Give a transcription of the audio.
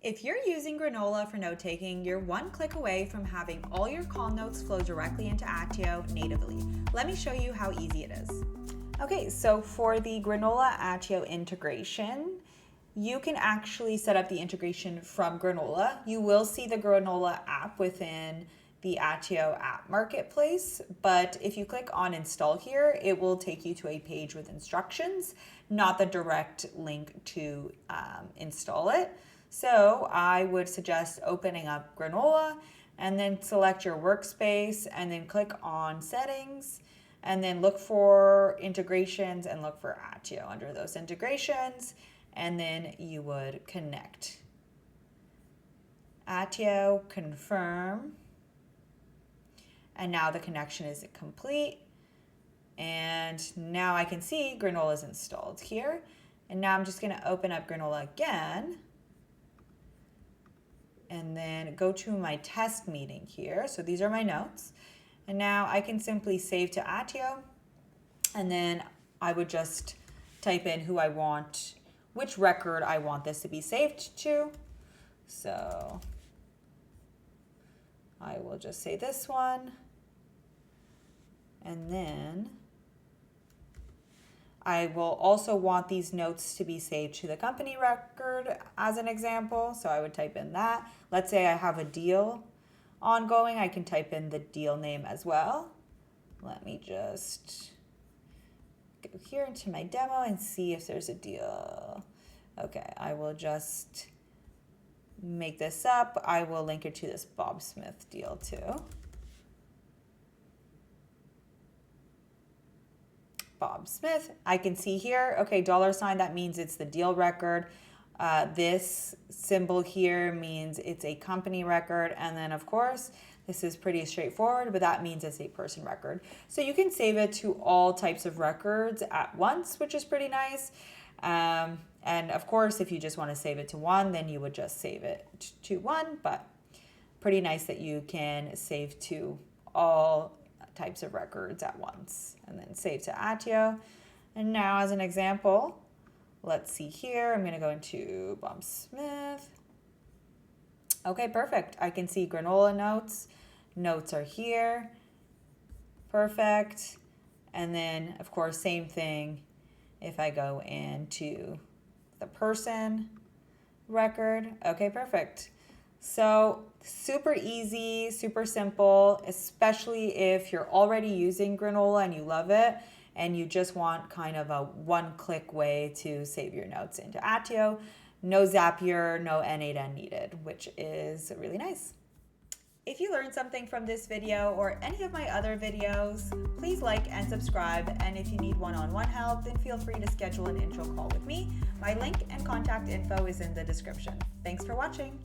If you're using Granola for note-taking, you're one click away from having all your call notes flow directly into Attio natively. Let me show you how easy it is. Okay, so for the Granola Attio integration, you can actually set up the integration from Granola. You will see the Granola app within the Attio app marketplace, but if you click on install here, it will take you to a page with instructions, not the direct link to install it. So I would suggest opening up Granola and then select your workspace and then click on settings and then look for integrations and look for Attio under those integrations, and then you would connect. Attio, confirm, and now the connection is complete. And now I can see Granola is installed here. And now I'm just gonna open up Granola again and then go to my test meeting here. So these are my notes. And now I can simply save to Attio, and then I would just type in who I want, which record I want this to be saved to. So I will just say this one, and then I will also want these notes to be saved to the company record as an example. So I would type in that. Let's say I have a deal ongoing. I can type in the deal name as well. Let me just go here into my demo and see if there's a deal. Okay, I will just make this up. I will link it to this Bob Smith deal too. Bob Smith, I can see here, okay, $sign, that means it's the deal record. This symbol here means it's a company record. And then of course, this is pretty straightforward, but that means it's a person record. So you can save it to all types of records at once, which is pretty nice. And of course, if you just want to save it to one, then you would just save it to one, but pretty nice that you can save to all types of records at once, and then save to Attio. And now as an example, let's see here, I'm gonna go into Bob Smith. Okay, perfect. I can see Granola notes. Notes are here. Perfect. And then of course, same thing if I go into the person record. Okay, perfect. So super easy, super simple, especially if you're already using Granola and you love it and you just want kind of a one-click way to save your notes into Attio. No Zapier, no N8N needed, which is really nice. If you learned something from this video or any of my other videos, please like and subscribe. And if you need one-on-one help, then feel free to schedule an intro call with me. My link and contact info is in the description. Thanks for watching.